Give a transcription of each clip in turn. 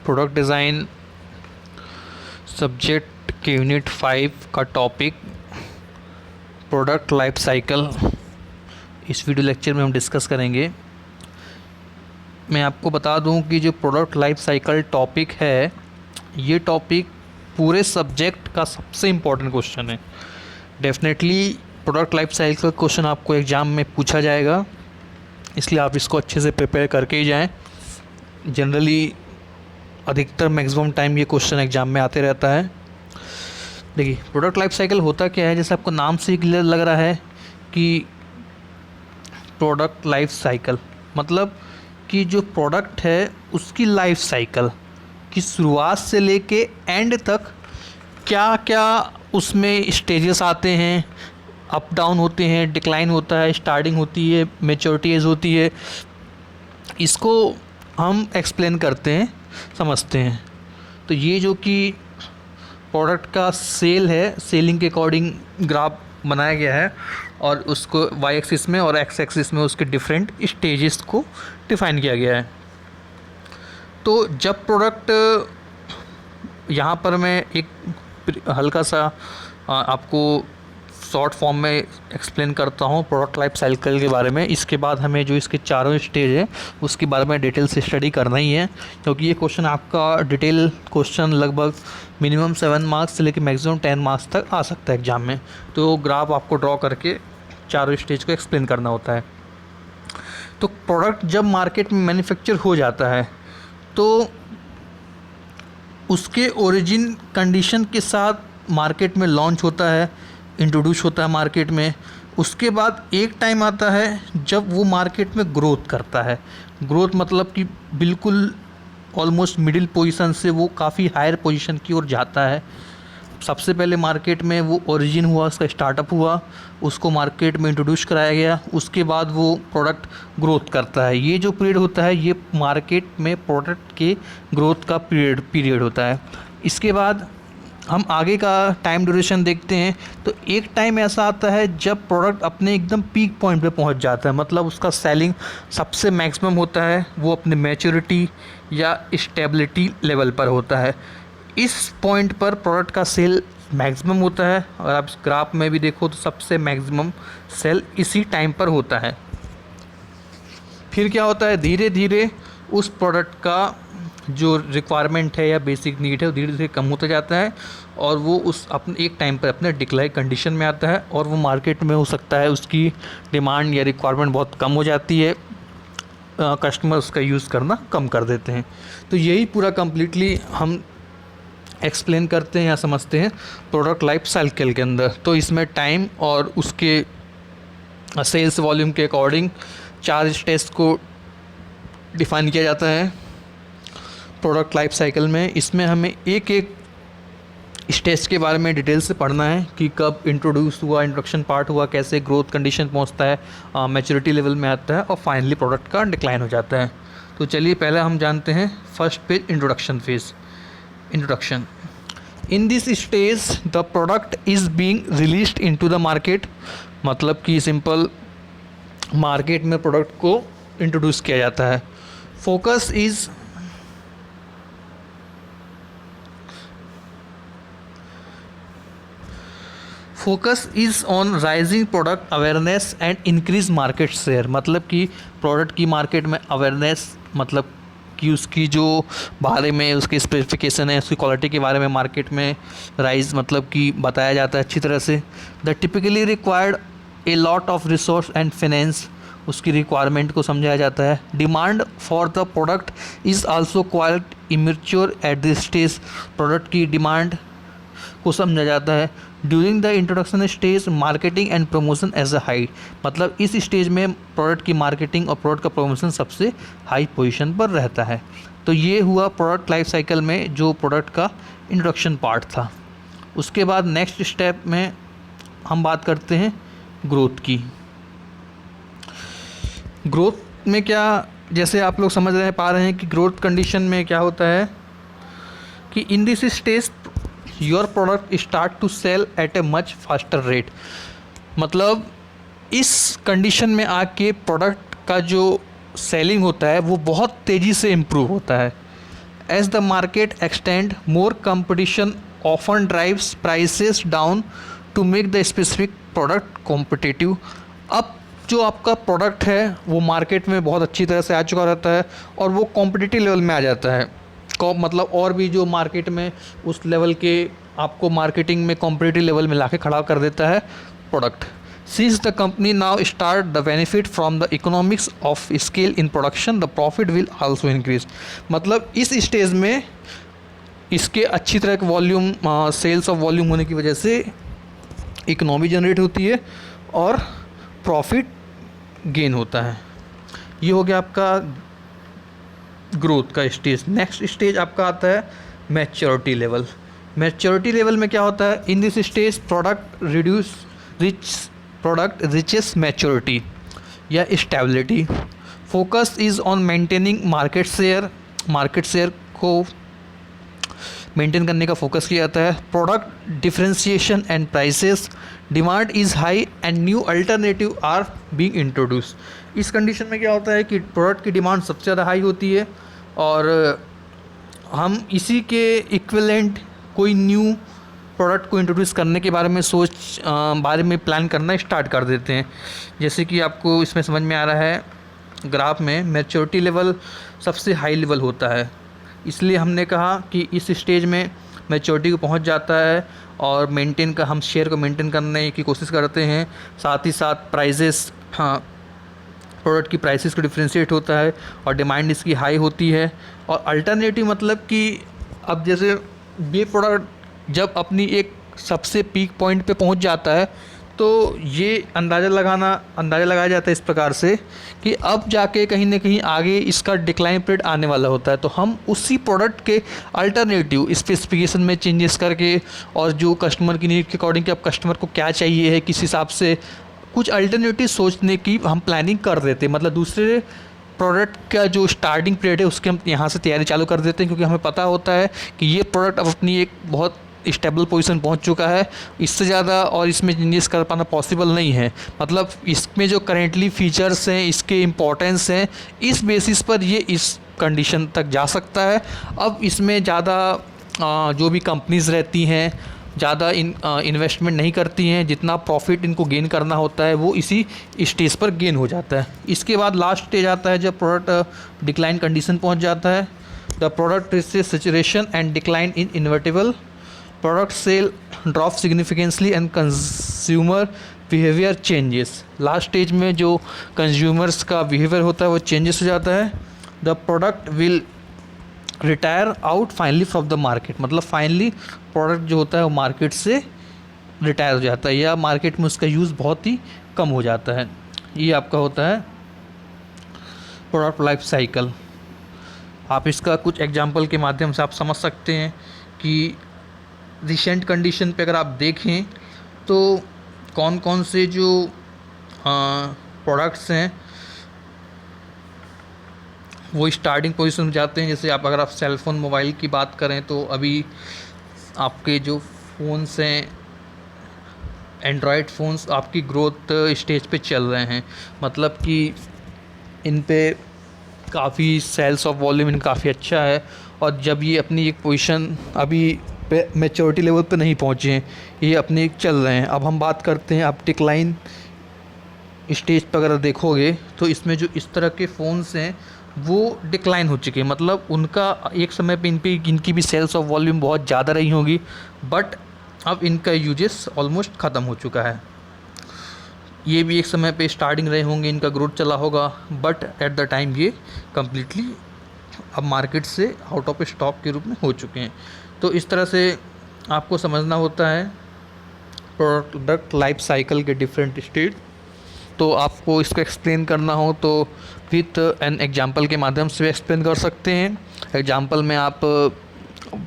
Product design subject के unit 5 का topic product life cycle इस वीडियो लेक्चर में हम डिस्कस करेंगे। मैं आपको बता दूं कि जो प्रोडक्ट लाइफ साइकिल टॉपिक है, ये टॉपिक पूरे सब्जेक्ट का सबसे इम्पोर्टेंट क्वेश्चन है। Definitely product life cycle question आपको एग्ज़ाम में पूछा जाएगा, इसलिए आप इसको अच्छे से प्रिपेयर करके ही जाएं। जनरली अधिकतर मैक्सिमम टाइम ये क्वेश्चन एग्ज़ाम में आते रहता है। देखिए, प्रोडक्ट लाइफ साइकिल होता क्या है, जैसे आपको नाम से ही क्लियर लग रहा है कि प्रोडक्ट लाइफ साइकिल मतलब कि जो प्रोडक्ट है उसकी लाइफ साइकिल की शुरुआत से लेके एंड तक क्या क्या उसमें स्टेजेस आते हैं, अप डाउन होते हैं, डिक्लाइन होता है, स्टार्टिंग होती है, मैच्योरिटी एज होती है, इसको हम एक्सप्लेन करते हैं, समझते हैं। तो ये जो कि प्रोडक्ट का सेल है, सेलिंग के अकॉर्डिंग ग्राफ बनाया गया है और उसको वाई एक्सिस में और एक्स एक्सिस में उसके डिफरेंट स्टेजेस को डिफाइन किया गया है। तो जब प्रोडक्ट, यहाँ पर मैं एक हल्का सा आपको शॉर्ट फॉर्म में एक्सप्लेन करता हूँ प्रोडक्ट लाइफ साइकिल के बारे में। इसके बाद हमें जो इसके चारों स्टेज है उसके बारे में डिटेल से स्टडी करना ही है, क्योंकि ये क्वेश्चन आपका डिटेल क्वेश्चन लगभग मिनिमम 7 मार्क्स से लेकर मैक्सिमम 10 मार्क्स तक आ सकता है एग्ज़ाम में। तो ग्राफ आपको ड्रॉ करके चारों स्टेज को एक्सप्लेन करना होता है। तो प्रोडक्ट जब मार्केट में मैन्युफैक्चर हो जाता है तो उसके ओरिजिन कंडीशन के साथ मार्केट में लॉन्च होता है, इंट्रोड्यूस होता है मार्केट में। उसके बाद एक टाइम आता है जब वो मार्केट में ग्रोथ करता है। ग्रोथ मतलब कि बिल्कुल ऑलमोस्ट मिडिल पोजीशन से वो काफ़ी हायर पोजीशन की ओर जाता है। सबसे पहले मार्केट में वो ओरिजिन हुआ, उसका स्टार्टअप हुआ, उसको मार्केट में इंट्रोड्यूस कराया गया, उसके बाद वो प्रोडक्ट ग्रोथ करता है। ये जो पीरियड होता है ये मार्केट में प्रोडक्ट के ग्रोथ का पीरियड होता है। इसके बाद हम आगे का टाइम ड्यूरेशन देखते हैं तो एक टाइम ऐसा आता है जब प्रोडक्ट अपने एकदम पीक पॉइंट पे पहुंच जाता है, मतलब उसका सेलिंग सबसे मैक्सिमम होता है, वो अपने मैच्योरिटी या स्टेबिलिटी लेवल पर होता है। इस पॉइंट पर प्रोडक्ट का सेल मैक्सिमम होता है और आप ग्राफ में भी देखो तो सबसे मैक्सिमम सेल इसी टाइम पर होता है। फिर क्या होता है, धीरे धीरे उस प्रोडक्ट का जो रिक्वायरमेंट है या बेसिक नीड है वो धीरे धीरे कम होता जाता है और वो उस अपने एक टाइम पर अपने डिक्लाइन कंडीशन में आता है और वो मार्केट में हो सकता है उसकी डिमांड या रिक्वायरमेंट बहुत कम हो जाती है, कस्टमर उसका यूज़ करना कम कर देते हैं। तो यही पूरा कम्प्लीटली हम एक्सप्लेन करते हैं या समझते हैं प्रोडक्ट लाइफ साइकिल के अंदर। तो इसमें टाइम और उसके सेल्स वॉल्यूम के अकॉर्डिंग 4 स्टेज को डिफाइन किया जाता है प्रोडक्ट लाइफ साइकिल में। इसमें हमें एक एक स्टेज के बारे में डिटेल से पढ़ना है कि कब इंट्रोड्यूस हुआ, इंट्रोडक्शन पार्ट हुआ, कैसे ग्रोथ कंडीशन पहुंचता है, मैच्योरिटी लेवल में आता है और फाइनली प्रोडक्ट का डिक्लाइन हो जाता है। तो चलिए पहले हम जानते हैं first page, introduction phase. Introduction, in this stage the product is being released into the market, मतलब कि सिंपल मार्केट में प्रोडक्ट को इंट्रोड्यूस किया जाता है। Focus is on rising product awareness and increase market share, मतलब कि प्रोडक्ट की मार्केट में अवेयरनेस, मतलब कि उसकी जो बारे में उसकी स्पेसिफिकेशन है, उसकी क्वालिटी के बारे में मार्केट में राइज मतलब कि बताया जाता है अच्छी तरह से। The typically required a lot of resource and finance, उसकी रिक्वायरमेंट को समझाया जाता है। Demand for the product is also quite immature at this stage, product की डिमांड को समझा जाता है। During the introduction stage marketing and promotion as a high, मतलब इस स्टेज में प्रोडक्ट की मार्केटिंग और प्रोडक्ट का प्रमोशन सबसे हाई पोजीशन पर रहता है। तो ये हुआ प्रोडक्ट लाइफ साइकिल में जो प्रोडक्ट का इंट्रोडक्शन पार्ट था। उसके बाद नेक्स्ट स्टेप में हम बात करते हैं ग्रोथ की। ग्रोथ में क्या, जैसे आप लोग समझ रहे पा रहे हैं कि ग्रोथ कंडीशन में क्या होता है कि in this stage your product start to sell at a much faster rate, मतलब इस कंडीशन में आके प्रोडक्ट का जो सेलिंग होता है वो बहुत तेज़ी से इम्प्रूव होता है। As the market extend more competition often drives prices down to make the specific product competitive. अब जो आपका प्रोडक्ट है वो मार्केट में बहुत अच्छी तरह से आ चुका रहता है और वो कॉम्पिटिटिव लेवल में आ जाता है। मतलब और भी जो मार्केट में उस लेवल के आपको मार्केटिंग में कॉम्पिटिटिव लेवल में लाके खड़ा कर देता है product. Since the company now start the benefit from the economics of scale in production, the profit will also increase। मतलब इस स्टेज में इसके अच्छी तरह के वॉल्यूम सेल्स ऑफ वॉल्यूम होने की वजह से इकोनॉमी जनरेट होती है और प्रॉफिट गेन होता है। ये हो गया आपका ग्रोथ का स्टेज। नेक्स्ट स्टेज आपका आता है मैच्योरिटी लेवल। मैच्योरिटी लेवल में क्या होता है, in this stage product reaches maturity या stability. Focus is on maintaining market share को मेंटेन करने का फोकस किया जाता है। Product differentiation and prices, demand is high and new alternative are being introduce. इस कंडीशन में क्या होता है कि प्रोडक्ट की डिमांड सबसे ज़्यादा हाई होती है और हम इसी के इक्विवेलेंट कोई न्यू प्रोडक्ट को इंट्रोड्यूस करने के बारे में प्लान करना स्टार्ट कर देते हैं। जैसे कि आपको इसमें समझ में आ रहा है ग्राफ में मैच्योरिटी लेवल सबसे हाई लेवल होता है, इसलिए हमने कहा कि इस स्टेज में मैच्योरिटी को पहुंच जाता है और हम शेयर को मेंटेन करने की कोशिश करते हैं। साथ ही साथ प्रोडक्ट की प्राइसेस को डिफ्रेंशिएट होता है और डिमांड इसकी हाई होती है। और अल्टरनेटिव मतलब कि अब जैसे ये प्रोडक्ट जब अपनी एक सबसे पीक पॉइंट पे पहुंच जाता है तो ये अंदाज़ा लगाया जाता है इस प्रकार से कि अब जाके कहीं ना कहीं आगे इसका डिक्लाइन पीरियड आने वाला होता है। तो हम उसी प्रोडक्ट के अल्टरनेटिव स्पेसिफिकेशन में चेंजेस करके और जो कस्टमर की नीड के अकॉर्डिंग कि अब कस्टमर को क्या चाहिए है किस हिसाब से कुछ अल्टरनेटिव सोचने की हम प्लानिंग कर देते हैं। मतलब दूसरे प्रोडक्ट का जो स्टार्टिंग पीरियड है उसके हम यहाँ से तैयारी चालू कर देते हैं, क्योंकि हमें पता होता है कि ये प्रोडक्ट अब अपनी एक बहुत स्टेबल पोजीशन पहुंच चुका है, इससे ज़्यादा और इसमें चेंजेस कर पाना पॉसिबल नहीं है। मतलब इसमें जो करेंटली फीचर्स हैं, इसके इम्पोर्टेंस हैं, इस बेसिस पर ये इस कंडीशन तक जा सकता है। अब इसमें ज़्यादा जो भी कंपनीज़ रहती हैं ज़्यादा इन्वेस्टमेंट नहीं करती हैं, जितना प्रॉफिट इनको गेन करना होता है वो इसी स्टेज पर गेन हो जाता है। इसके बाद लास्ट स्टेज आता है जब प्रोडक्ट डिक्लाइन कंडीशन पहुंच जाता है। The product reaches saturation and decline in inevitable, product sale drop significantly and consumer behaviour changes. Last stage में जो कंज्यूमर्स का बिहेवियर होता है वो चेंजेस हो जाता है। The product will retire out finally from the market, मतलब फाइनली प्रोडक्ट जो होता है वो मार्केट से रिटायर हो जाता है या मार्केट में उसका यूज़ बहुत ही कम हो जाता है। ये आपका होता है प्रोडक्ट लाइफ साइकिल। आप इसका कुछ एग्जांपल के माध्यम से आप समझ सकते हैं कि रिसेंट कंडीशन पे अगर आप देखें तो कौन कौन से जो प्रोडक्ट्स हैं वो स्टार्टिंग पोजीशन में जाते हैं। जैसे अगर आप सेल फ़ोन मोबाइल की बात करें तो अभी आपके जो फ़ोन्स हैं एंड्रॉयड फ़ोन्स आपकी ग्रोथ स्टेज पे चल रहे हैं, मतलब कि इन पे काफ़ी सेल्स ऑफ वॉल्यूम इन काफ़ी अच्छा है। और जब ये अपनी एक पोजीशन अभी पे मैच्योरिटी लेवल पे नहीं पहुँचे हैं, ये अपने चल रहे हैं। अब हम बात करते हैं, आप डिक्लाइन स्टेज पर अगर देखोगे तो इसमें जो इस तरह के फ़ोन्स हैं वो डिक्लाइन हो चुके हैं, मतलब उनका एक समय पे इनकी भी सेल्स ऑफ वॉल्यूम बहुत ज़्यादा रही होगी, बट अब इनका यूजेस ऑलमोस्ट ख़त्म हो चुका है। ये भी एक समय पे स्टार्टिंग रहे होंगे, इनका ग्रोथ चला होगा, बट एट द टाइम ये कम्प्लीटली अब मार्केट से आउट ऑफ स्टॉक के रूप में हो चुके हैं। तो इस तरह से आपको समझना होता है प्रोडक्ट लाइफ साइकिल के डिफरेंट स्टेज। तो आपको इसको एक्सप्लेन करना हो तो विथ एन एग्जांपल के माध्यम से एक्सप्लेन कर सकते हैं। एग्जांपल में आप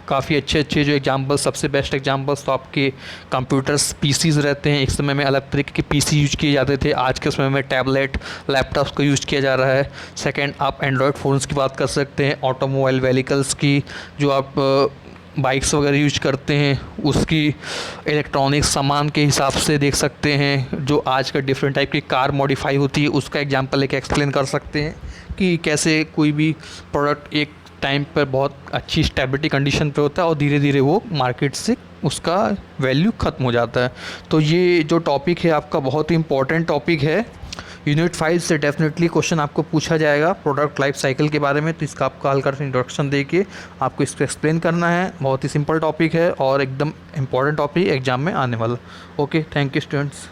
काफ़ी अच्छे जो एग्जांपल, सबसे बेस्ट एग्जांपल्स तो आपके कंप्यूटर्स पीसीज़ रहते हैं। एक समय में अलग तरीके के पीसी यूज किए जाते थे, आज के समय में टैबलेट लैपटॉप्स को यूज किया जा रहा है। सेकंड, आप एंड्रॉयड फ़ोन्स की बात कर सकते हैं। ऑटोमोबाइल व्हीकल्स की जो आप बाइक्स वगैरह यूज करते हैं उसकी इलेक्ट्रॉनिक्स सामान के हिसाब से देख सकते हैं। जो आज का डिफरेंट टाइप की कार मॉडिफाई होती है उसका एग्जांपल लेके एक्सप्लेन कर सकते हैं कि कैसे कोई भी प्रोडक्ट एक टाइम पर बहुत अच्छी स्टेबिलिटी कंडीशन पे होता है और धीरे धीरे वो मार्केट से उसका वैल्यू ख़त्म हो जाता है। तो ये जो टॉपिक है आपका बहुत ही इंपॉर्टेंट टॉपिक है। यूनिट 5 से डेफिनेटली क्वेश्चन आपको पूछा जाएगा प्रोडक्ट लाइफ साइकिल के बारे में, तो इसका आपको हल्का सा इंट्रोडक्शन दे के आपको इसको एक्सप्लेन करना है। बहुत ही सिंपल टॉपिक है और एकदम इंपॉर्टेंट टॉपिक एग्जाम में आने वाला। Okay, thank you students.